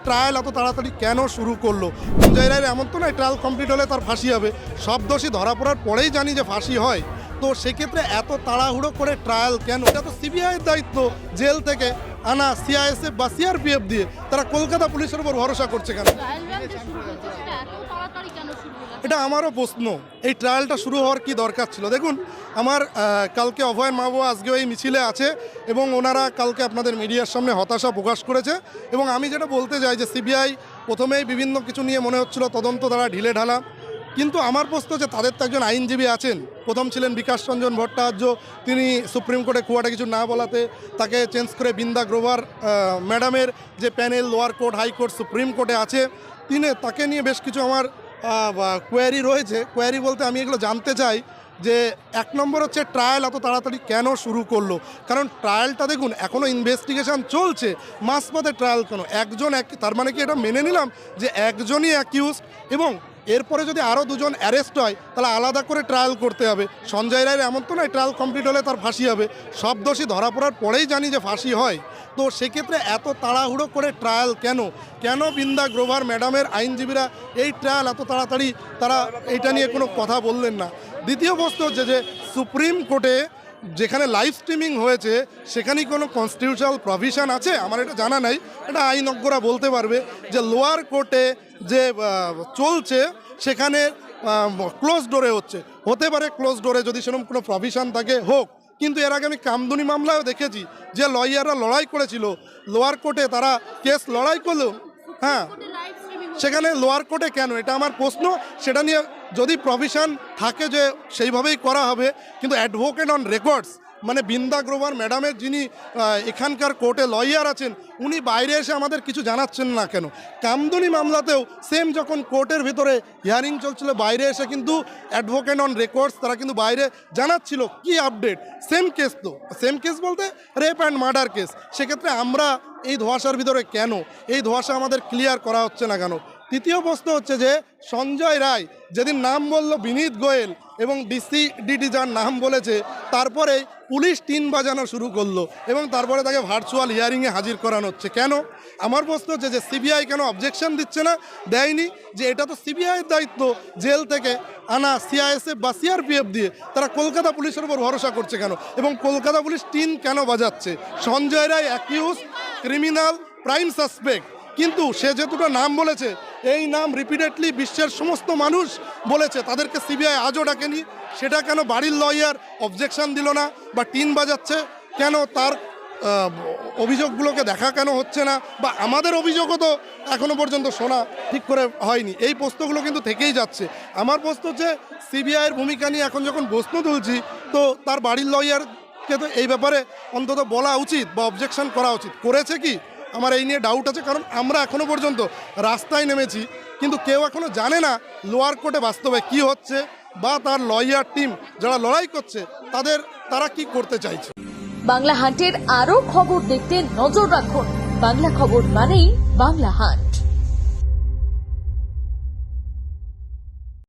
Trial এত তাড়াতাড়ি কেন শুরু করলো? সঞ্জয় রায়ের এমন তো নয় ট্রায়াল কমপ্লিট হলে তার ফাঁসি হবে, সব দোষী ধরা পড়ার পরেই জানি যে ফাঁসি হয়। তো সেক্ষেত্রে এত তাড়াহুড়ো করে ট্রায়াল কেন? এটা তো সিবিআইয়ের দায়িত্ব। জেল থেকে আনা সিআইএসএফ বা সিআরপিএফ দিয়ে তারা কলকাতা পুলিশের উপর ভরসা করছে কেন? এটা আমারও প্রশ্ন। এই ট্রায়ালটা শুরু হওয়ার কি দরকার ছিল? দেখুন, আমার কালকে অভয় মা বাবা আজকেও এই মিছিলে আছে এবং ওনারা কালকে আপনাদের মিডিয়ার সামনে হতাশা প্রকাশ করেছে। এবং আমি যেটা বলতে চাই যে সিবিআই প্রথমেই বিভিন্ন কিছু নিয়ে মনে হচ্ছিল তদন্ত দ্বারা ঢিলে ঢালা, কিন্তু আমার প্রশ্ন যে তাদের তো একজন আইনজীবী আছেন। প্রথম ছিলেন বিকাশ রঞ্জন ভট্টাচার্য, তিনি সুপ্রিম কোর্টে খুব একটা কিছু না বলাতে তাকে চেঞ্জ করে বৃন্দা গ্রোভার ম্যাডামের যে panel lower court high court supreme কোর্টে আছে, তাকে নিয়ে বেশ কিছু আমার কোয়ারি রয়েছে। কোয়ারি বলতে আমি এগুলো জানতে চাই যে এক নম্বর হচ্ছে ট্রায়াল এত তাড়াতাড়ি কেন শুরু করলো? কারণ ট্রায়ালটা দেখুন এখনও ইনভেস্টিগেশন চলছে, মাঝপথে ট্রায়াল কেন? তার মানে কি এটা মেনে নিলাম যে একজনই অ্যাকিউজ এবং এরপরে যদি আরও দুজন অ্যারেস্ট হয় তাহলে আলাদা করে ট্রায়াল করতে হবে? সঞ্জয় রায়ের এমন তো নয় ট্রায়াল কমপ্লিট হলে তার ফাঁসি হবে, সব দোষী ধরা পড়ার পরেই জানি যে ফাঁসি হয়। তো সেক্ষেত্রে এত তাড়াহুড়ো করে ট্রায়াল কেন বৃন্দা গ্রোভার ম্যাডামের আইনজীবীরা এই ট্রায়াল এত তাড়াতাড়ি তারা এইটা নিয়ে কোনো কথা বললেন না? দ্বিতীয় প্রশ্ন হচ্ছে যে সুপ্রিম কোর্টে যেখানে লাইভ স্ট্রিমিং হয়েছে সেখানেই কোনো কনস্টিটিউশনাল প্রভিশন আছে? আমার এটা জানা নাই, এটা আইনজ্ঞরা বলতে পারবে। যে লোয়ার কোর্টে যে চলছে সেখানে ক্লোজ ডোরে হতে পারে, ক্লোজ ডোরে যদি সেরকম কোনো প্রভিশন থাকে হোক। কিন্তু এর আগে আমি কামদুনি মামলাও দেখেছি যে লয়াররা লড়াই করেছিল লোয়ার কোর্টে, তারা কেস লড়াই করলো, হ্যাঁ, সেখানে লোয়ার কোর্টে কেন? এটা আমার প্রশ্ন। সেটা নিয়ে যদি প্রভিশন থাকে যে সেইভাবেই করা হবে, কিন্তু অ্যাডভোকেট অন রেকর্ডস মানে বৃন্দা গ্রোভার ম্যাডামের যিনি এখানকার কোর্টে লয়ার আছেন, উনি বাইরে এসে আমাদের কিছু জানাচ্ছেন না কেন? কামদুনি মামলাতেও সেম, যখন কোর্টের ভিতরে হিয়ারিং চলছিল বাইরে এসে কিন্তু অ্যাডভোকেট অন রেকর্ডস তারা কিন্তু বাইরে জানাচ্ছিল কি আপডেট। সেম কেস, তো সেম কেস বলতে রেপ অ্যান্ড মার্ডার কেস। সেক্ষেত্রে আমরা এই ধোঁয়াশার ভিতরে কেন? এই ধোঁয়াশা আমাদের ক্লিয়ার করা হচ্ছে না কেন? তৃতীয় প্রশ্ন হচ্ছে যে সঞ্জয় রায় যেদিন নাম বলল বিনীত গোয়েল এবং ডিটি যার নাম বলেছে, তারপরে পুলিশ টিন বাজানো শুরু করলো এবং তারপরে তাকে ভার্চুয়াল হিয়ারিংয়ে হাজির করানো হচ্ছে কেন? আমার প্রশ্ন হচ্ছে যে সিবিআই কেন অবজেকশন দিচ্ছে না? দেয়নি যে এটা তো সিবিআইয়ের দায়িত্ব। জেল থেকে আনা সিআইএসএফ বা সিআরপিএফ দিয়ে তারা কলকাতা পুলিশের উপর ভরসা করছে কেন? এবং কলকাতা পুলিশ টিন কেন বাজাচ্ছে? Sanjay Roy accused, criminal, prime suspect, কিন্তু সে যে দুটো নাম বলেছে এই নাম রিপিটেডলি বিশ্বের সমস্ত মানুষ বলেছে, তাদেরকে সিবিআই আজও ডাকেনি। সেটা কেন বাড়ির লয়ার অবজেকশন দিল না বা টিন বাজাচ্ছে কেন? তার অভিযোগগুলোকে দেখা কেন হচ্ছে না? বা আমাদের অভিযোগও তো এখনও পর্যন্ত শোনা ঠিক করে হয়নি। এই প্রশ্নগুলো কিন্তু থেকেই যাচ্ছে। আমার প্রশ্ন হচ্ছে সিবিআইয়ের ভূমিকা নিয়ে এখন যখন প্রশ্ন তুলছি, তো তার বাড়ির লয়ারকে তো এই ব্যাপারে অন্তত বলা উচিত বা অবজেকশন করা উচিত। করেছে কি? আমার এই নিয়ে ডাউট আছে, কারণ আমরা এখনও পর্যন্ত রাস্তায় নেমেছি কিন্তু কেউ এখনও জানে না লোয়ার কোর্টে বাস্তবে কি হচ্ছে বা তার লয়ার টিম যারা লড়াই করছে তারা কি করতে চাইছে। বাংলা হান্টের আরো খবর দেখতে নজর রাখুন। বাংলা খবর মানেই বাংলা হান্ট।